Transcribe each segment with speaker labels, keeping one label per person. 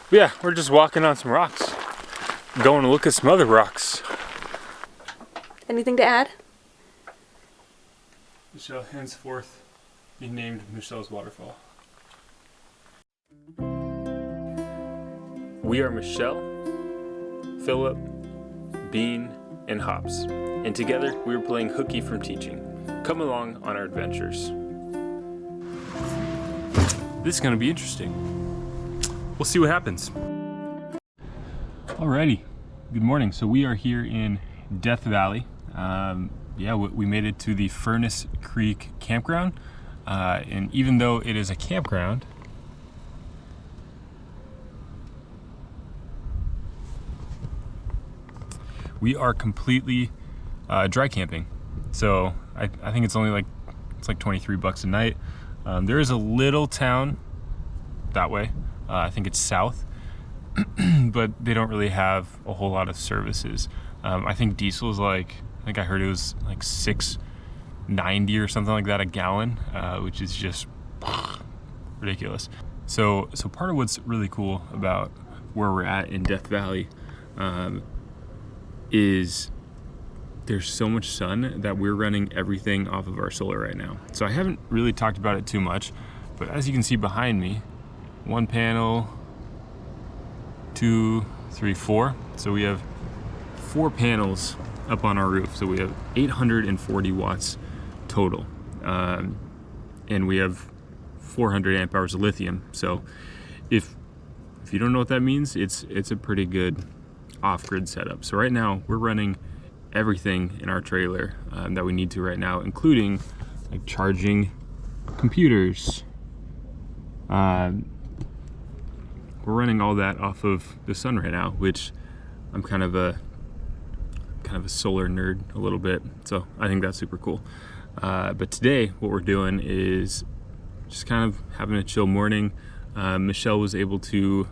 Speaker 1: But yeah, we're just walking on some rocks. Going to look at some other rocks.
Speaker 2: Anything to add?
Speaker 1: Michelle henceforth be named Michelle's Waterfall. We are Michelle, Philip, Bean, and Hops, and together we are playing Hooky from Teaching. Come along on our adventures. This is going to be interesting. We'll see what happens. Alrighty, good morning. So we are here in Death Valley. Yeah, we made it to the Furnace Creek campground, and even though it is a campground, we are completely dry camping. So I think it's only like 23 bucks a night. There is a little town that way. I think it's south, but they don't really have a whole lot of services. I think diesel is I think I heard it was like $6.90 or something like that a gallon, which is just ridiculous. So part of what's really cool about where we're at in Death Valley is there's so much sun that we're running everything off of our solar right now. So I haven't really talked about it too much, but as you can see behind me, one panel, 2, 3, 4. So we have 4 panels up on our roof. So we have 840 watts total. And we have 400 amp hours of lithium. So if you don't know what that means, it's a pretty good off-grid setup. So right now we're running everything in our trailer that we need to right now, including like charging computers. We're running all that off of the sun right now, which I'm kind of a solar nerd a little bit, so I think that's super cool. But today what we're doing is just kind of having a chill morning. Michelle was able to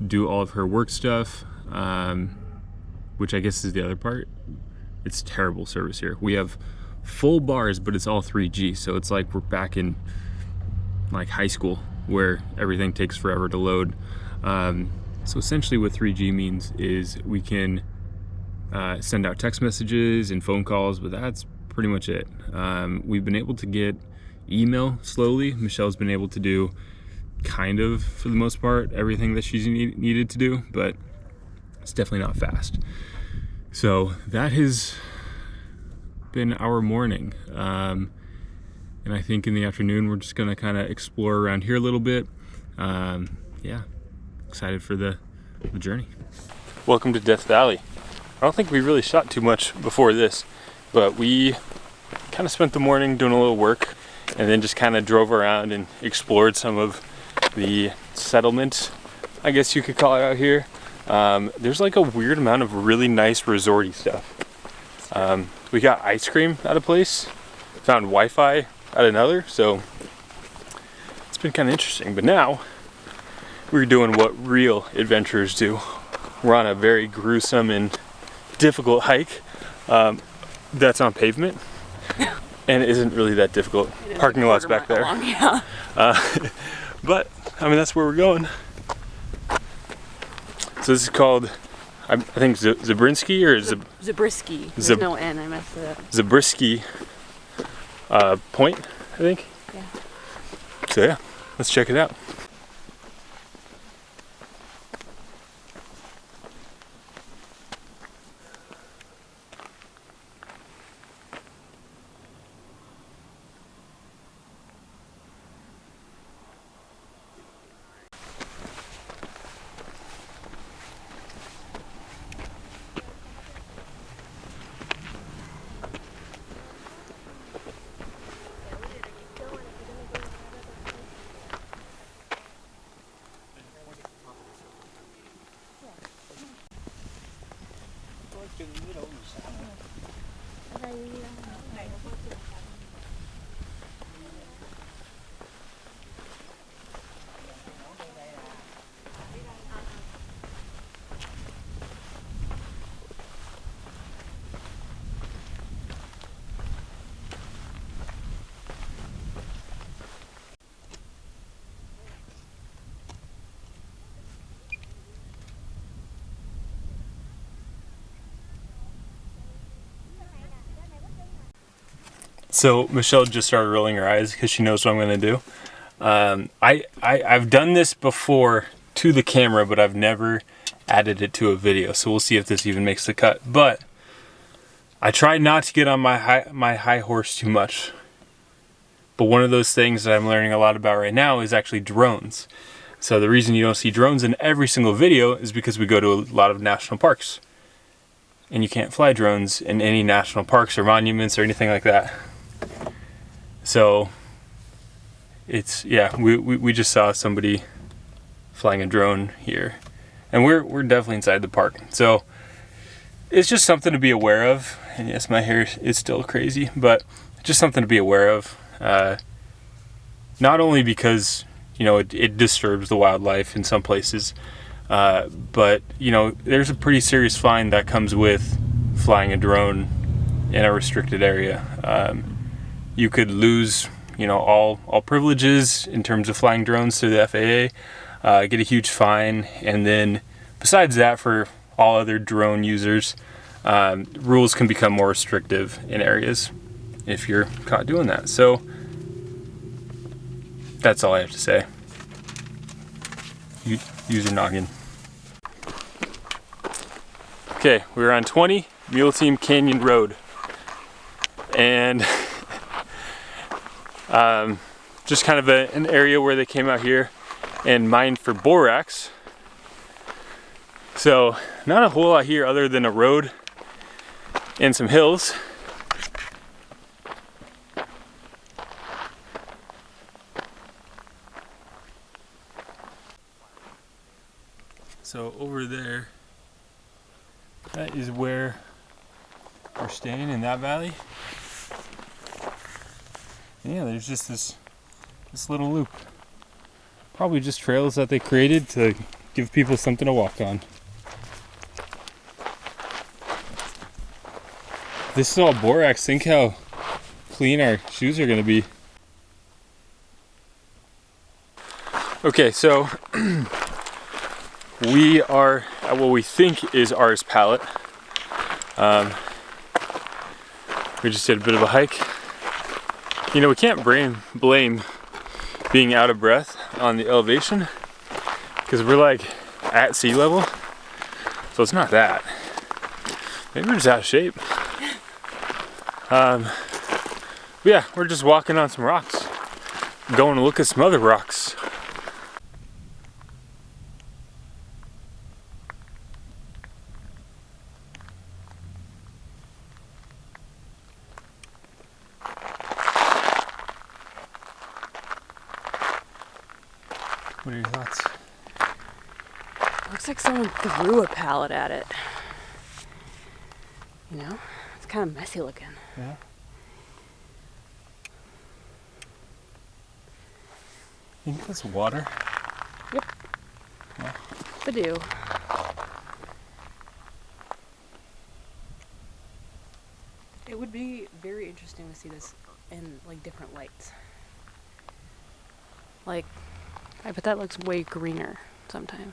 Speaker 1: do all of her work stuff, which I guess is the other part. It's terrible service here. We have full bars, but it's all 3G, so it's like we're back in like high school where everything takes forever to load. So essentially what 3G means is we can send out text messages and phone calls, but that's pretty much it. We've been able to get email slowly. Michelle's been able to do kind of, for the most part, everything that she's needed to do, but it's definitely not fast. So that has been our morning. And I think in the afternoon, we're just gonna kind of explore around here a little bit. Yeah, excited for the journey. Welcome to Death Valley. I don't think we really shot too much before this, but we kind of spent the morning doing a little work and then just kind of drove around and explored some of the settlement, I guess you could call it, out here. There's like a weird amount of really nice resorty stuff. We got ice cream at a place, found Wi-Fi at another, so it's been kind of interesting. But now we're doing what real adventurers do. We're on a very gruesome and difficult hike that's on pavement, and it isn't really that difficult. Parking lot's back there. Long, yeah. But I mean, that's where we're going. So this is called, I think, Zabriskie or
Speaker 2: Zabriskie. There's no N, I messed it up. Zabriskie
Speaker 1: Point, I think.
Speaker 2: Yeah.
Speaker 1: So yeah, let's check it out. So Michelle just started rolling her eyes because she knows what I'm going to do. I've done this before to the camera, but I've never added it to a video. So we'll see if this even makes the cut. But I try not to get on my high horse too much. But one of those things that I'm learning a lot about right now is actually drones. So the reason you don't see drones in every single video is because we go to a lot of national parks. And you can't fly drones in any national parks or monuments or anything like that. So it's, yeah, we just saw somebody flying a drone here, and we're definitely inside the park. So it's just something to be aware of. And yes, my hair is still crazy, but just something to be aware of. Not only because, you know, it disturbs the wildlife in some places, but, you know, there's a pretty serious fine that comes with flying a drone in a restricted area. You could lose, you know, all privileges in terms of flying drones through the FAA, get a huge fine, and then besides that, for all other drone users, rules can become more restrictive in areas if you're caught doing that. So that's all I have to say. Use your noggin. Okay, we're on 20 Mule Team Canyon Road, and just kind of an area where they came out here and mined for borax. So not a whole lot here other than a road and some hills. So over there, that is where we're staying, in that valley. And yeah, there's just this little loop. Probably just trails that they created to give people something to walk on. This is all borax. Think how clean our shoes are gonna be. Okay, so we are at what we think is ours pallet. We just did a bit of a hike. You know, we can't blame being out of breath on the elevation, because we're like at sea level, so it's not that. Maybe we're just out of shape. Yeah, we're just walking on some rocks, going to look at some other rocks. What are your thoughts?
Speaker 2: Looks like someone threw a pallet at it. You know? It's kind of messy looking.
Speaker 1: Yeah. You think that's water?
Speaker 2: Yep.
Speaker 1: Yeah.
Speaker 2: I do. It would be very interesting to see this in like different lights. Like, I bet that looks way greener sometimes.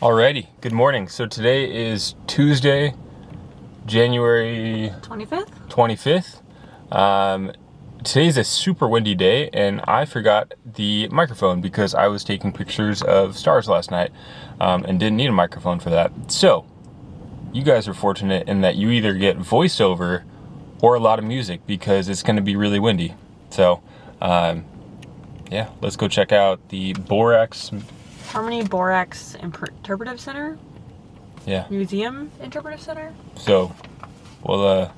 Speaker 1: Alrighty, good morning. So today is Tuesday, January 25th. Today's a super windy day, and I forgot the microphone because I was taking pictures of stars last night and didn't need a microphone for that. So you guys are fortunate in that you either get voiceover or a lot of music because it's going to be really windy. So yeah, let's go check out the borax.
Speaker 2: Harmony Borax Interpretive Center?
Speaker 1: Yeah.
Speaker 2: Museum Interpretive Center?
Speaker 1: So we'll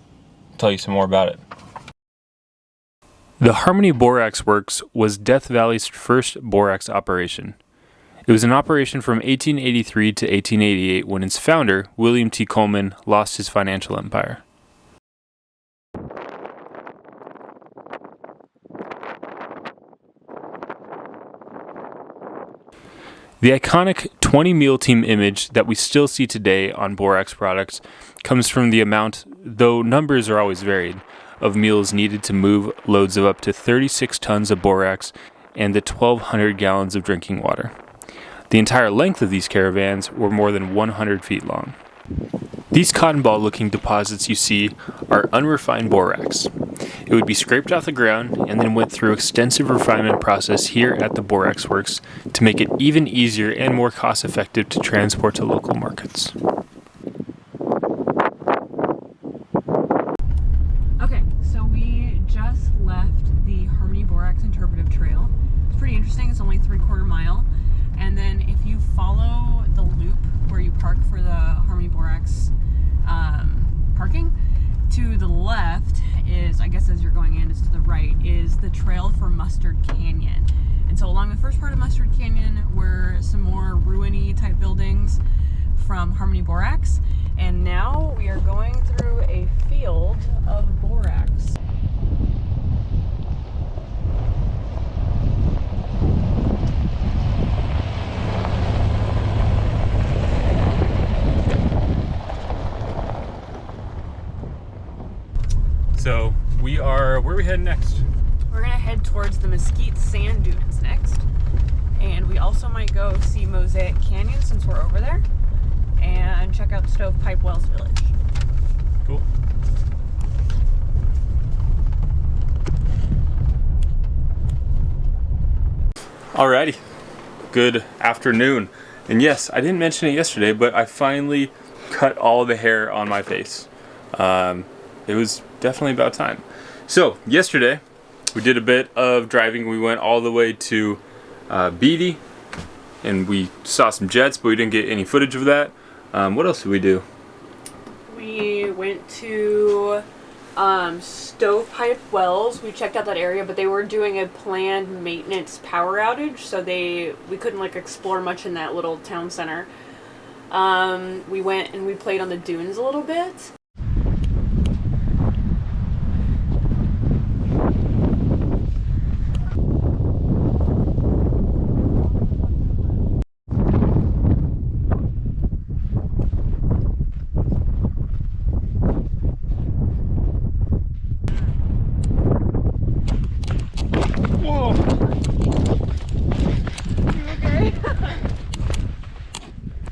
Speaker 1: tell you some more about it. The Harmony Borax Works was Death Valley's first borax operation. It was in operation from 1883 to 1888 when its founder, William T. Coleman, lost his financial empire. The iconic 20 meal team image that we still see today on borax products comes from the amount, though numbers are always varied, of meals needed to move loads of up to 36 tons of borax and the 1,200 gallons of drinking water. The entire length of these caravans were more than 100 feet long. These cotton ball looking deposits you see are unrefined borax. It would be scraped off the ground and then went through extensive refinement process here at the Borax Works to make it even easier and more cost effective to transport to local markets.
Speaker 2: Okay, so we just left the Harmony Borax Interpretive Trail. It's pretty interesting. It's only 3/4 mile. And then if you follow the loop where you park for the Harmony Borax parking, to the left is, I guess as you're going in, is to the right, is the trail for Mustard Canyon. And so along the first part of Mustard Canyon were some more ruiny type buildings from Harmony Borax. And now we are going through a field of borax.
Speaker 1: So where are we heading next?
Speaker 2: We're gonna head towards the Mesquite Sand Dunes next. And we also might go see Mosaic Canyon since we're over there. And check out Stovepipe Wells Village.
Speaker 1: Cool. Alrighty. Good afternoon. And yes, I didn't mention it yesterday, but I finally cut all the hair on my face. It was definitely about time. So yesterday we did a bit of driving. We went all the way to Beatty and we saw some jets, but we didn't get any footage of that. What else did we do?
Speaker 2: We went to Stovepipe Wells. We checked out that area, but they were doing a planned maintenance power outage, so we couldn't like explore much in that little town center. We went and we played on the dunes a little bit.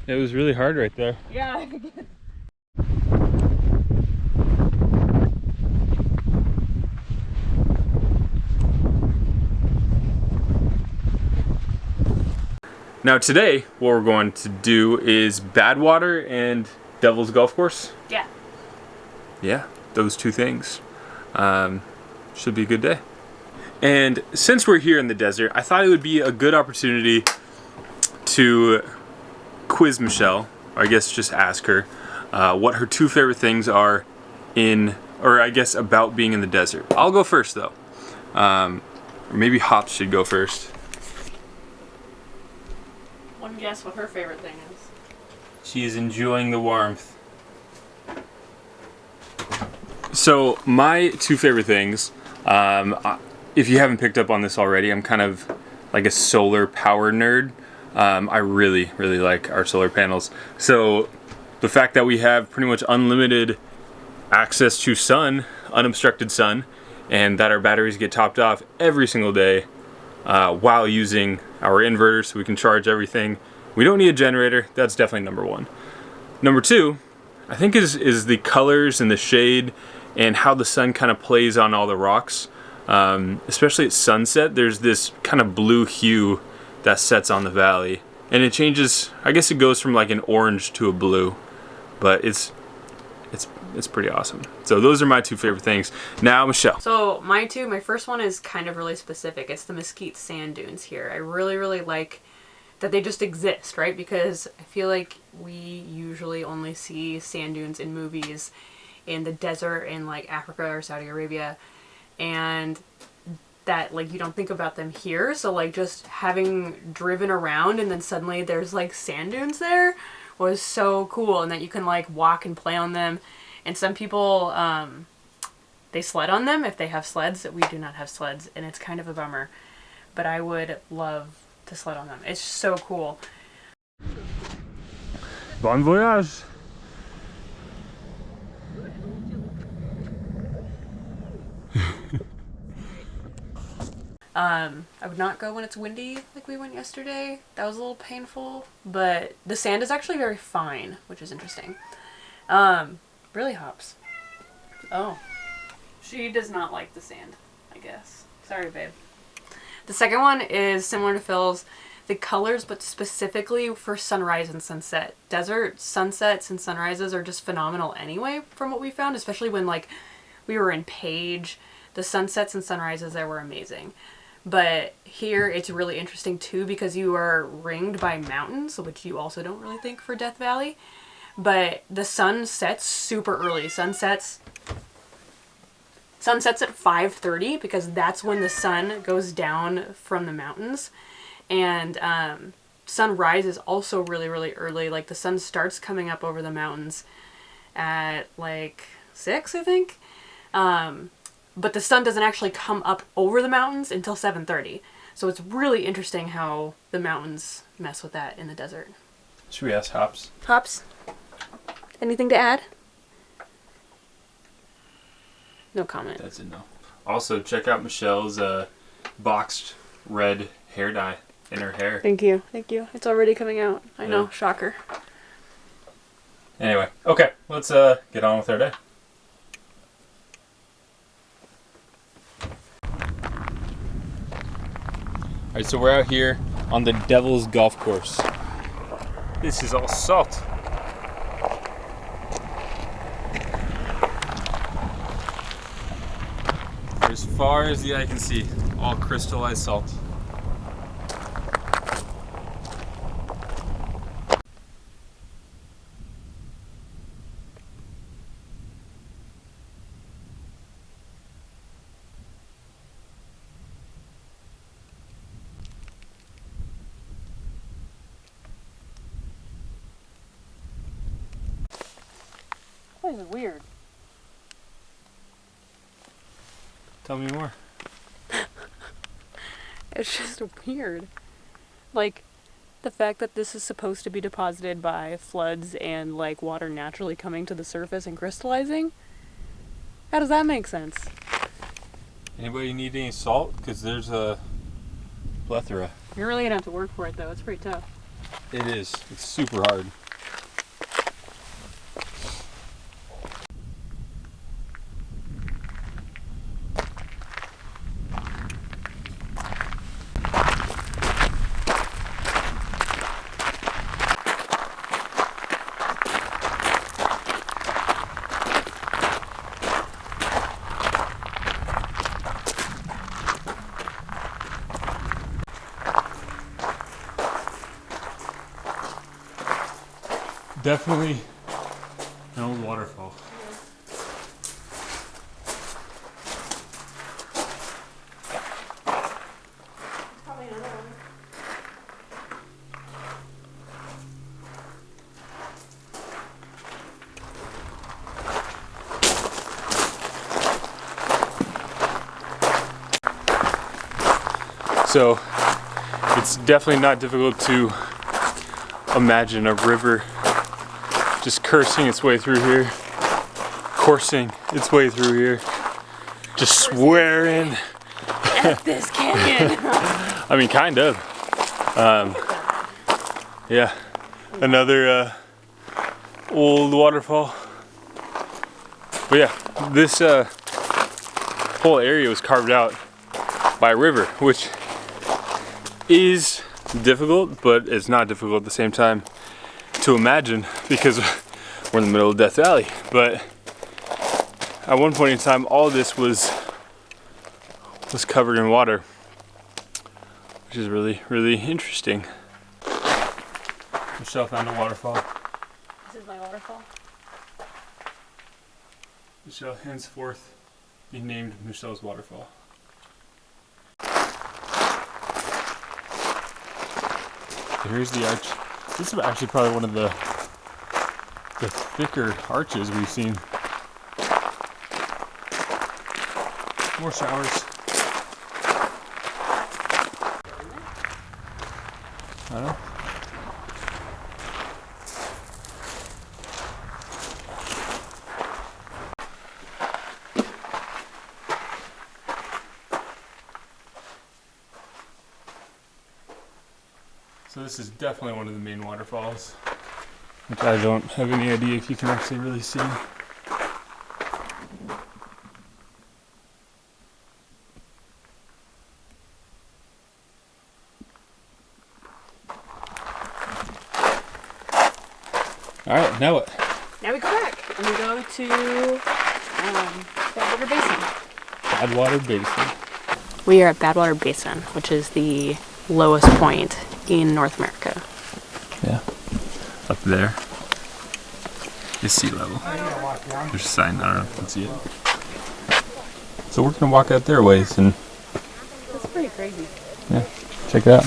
Speaker 1: It was really hard right there.
Speaker 2: Yeah.
Speaker 1: Now today, what we're going to do is Badwater and Devil's Golf Course.
Speaker 2: Yeah.
Speaker 1: Yeah, those two things. Should be a good day. And since we're here in the desert, I thought it would be a good opportunity to quiz Michelle, or I guess just ask her what her two favorite things are about being in the desert. I'll go first though. Or maybe Hops should go first.
Speaker 2: One guess what her favorite thing is.
Speaker 1: She is enjoying the warmth. So my two favorite things, if you haven't picked up on this already, I'm kind of like a solar power nerd. I really like our solar panels. So the fact that we have pretty much unlimited access to sun, unobstructed sun, and that our batteries get topped off every single day while using our inverter so we can charge everything. We don't need a generator. That's definitely number one. Number two, I think is the colors and the shade and how the sun kind of plays on all the rocks. Especially at sunset, there's this kind of blue hue that sets on the valley. And it changes, I guess it goes from like an orange to a blue. But it's pretty awesome. So those are my two favorite things. Now, Michelle.
Speaker 2: So my first one is kind of really specific. It's the Mesquite Sand Dunes here. I really like that they just exist, right? Because I feel like we usually only see sand dunes in movies in the desert in like Africa or Saudi Arabia, and that like you don't think about them here. So like just having driven around and then suddenly there's like sand dunes there was so cool, and that you can like walk and play on them. And some people they sled on them if they have sleds. We do not have sleds, and it's kind of a bummer, but I would love to sled on them. It's so cool.
Speaker 1: Bon voyage!
Speaker 2: I would not go when it's windy like we went yesterday. That was a little painful, but the sand is actually very fine, which is interesting. Really hops. Oh. She does not like the sand, I guess. Sorry, babe. The second one is similar to Phil's. The colors, but specifically for sunrise and sunset. Desert sunsets and sunrises are just phenomenal anyway, from what we found, especially when like we were in Page. The sunsets and sunrises there were amazing. But here it's really interesting too because you are ringed by mountains, which you also don't really think for Death Valley. But the sun sets super early. Sunsets at 5:30 because that's when the sun goes down from the mountains. And sunrise is also really, really early. Like the sun starts coming up over the mountains at like 6, I think. But the sun doesn't actually come up over the mountains until 7:30. So it's really interesting how the mountains mess with that in the desert.
Speaker 1: Should we ask Hops?
Speaker 2: Hops, anything to add? No comment.
Speaker 1: That's a no. Also, check out Michelle's boxed red hair dye in her hair.
Speaker 2: Thank you. Thank you. It's already coming out. I know. Shocker.
Speaker 1: Anyway, okay. Let's get on with our day. Alright, so we're out here on the Devil's Golf Course. This is all salt. For as far as the eye can see, all crystallized salt.
Speaker 2: This is weird.
Speaker 1: Tell me more.
Speaker 2: It's just weird. Like, the fact that this is supposed to be deposited by floods and, like, water naturally coming to the surface and crystallizing? How does that make sense?
Speaker 1: Anybody need any salt? Because there's a plethora.
Speaker 2: You're really gonna have to work for it, though. It's pretty tough.
Speaker 1: It is. It's super hard. Definitely an old waterfall.
Speaker 2: Probably another one.
Speaker 1: So it's definitely not difficult to imagine a river just cursing its way through here, coursing its way through here, just swearing
Speaker 2: F this canyon!
Speaker 1: I mean, kind of. Yeah, another old waterfall. But yeah, this whole area was carved out by a river, which is difficult, but it's not difficult at the same time to imagine because we're in the middle of Death Valley. But at one point in time, all this was covered in water, which is really, really interesting. Michelle found a waterfall.
Speaker 2: This is my waterfall.
Speaker 1: Michelle henceforth be named Michelle's waterfall. So here's the arch. This is actually probably one of the thicker arches we've seen. More showers. I don't know. So this is definitely one of the main waterfalls, which I don't have any idea if you can actually really see. Alright, now what?
Speaker 2: Now we go back and we go to Badwater Basin.
Speaker 1: Badwater Basin.
Speaker 2: We are at Badwater Basin, which is the lowest point in North America.
Speaker 1: Yeah. Up there is sea level. There's a sign, I don't know if you can see it. So we're gonna walk out there ways and
Speaker 2: That's pretty crazy.
Speaker 1: yeah, check it out.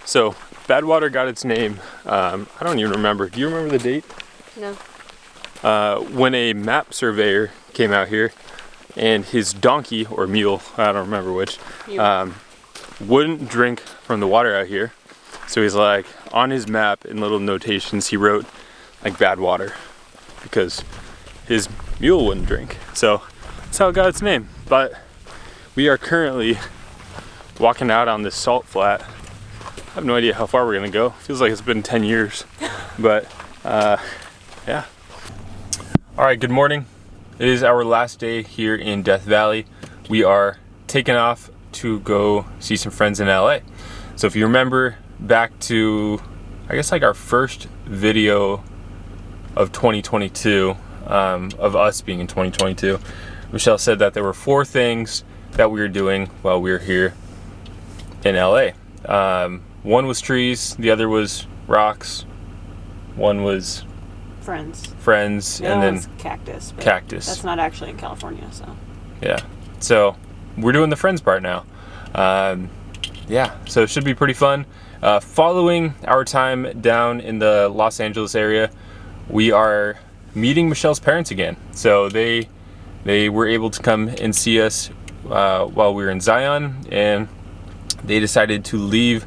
Speaker 1: So, Badwater got its name, I don't even remember. Do you remember the date?
Speaker 2: No.
Speaker 1: When a map surveyor came out here and his donkey, or mule, I don't remember which, wouldn't drink from the water out here. So he's like, on his map in little notations, he wrote like bad water because his mule wouldn't drink. So that's how it got its name. But we are currently walking out on this salt flat. I have no idea how far we're gonna go. Feels like it's been 10 years, but yeah. All right, good morning. It is our last day here in Death Valley. We are taking off to go see some friends in LA. So if you remember back to, I guess like our first video of 2022, of us being in 2022, Michelle said that there were 4 things that we were doing while we were here in LA. One was trees, the other was rocks, one was friends, and then
Speaker 2: cactus.
Speaker 1: Cactus.
Speaker 2: That's not actually in California, so.
Speaker 1: Yeah. So we're doing the friends part now. Yeah, so it should be pretty fun. Following our time down in the Los Angeles area, we are meeting Michelle's parents again. So they were able to come and see us while we were in Zion, and they decided to leave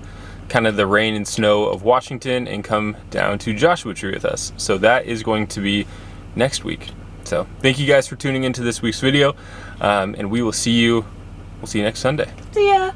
Speaker 1: kind of the rain and snow of Washington and come down to Joshua Tree with us. So that is going to be next week. So thank you guys for tuning into this week's video, and we'll see you next Sunday.
Speaker 2: See ya!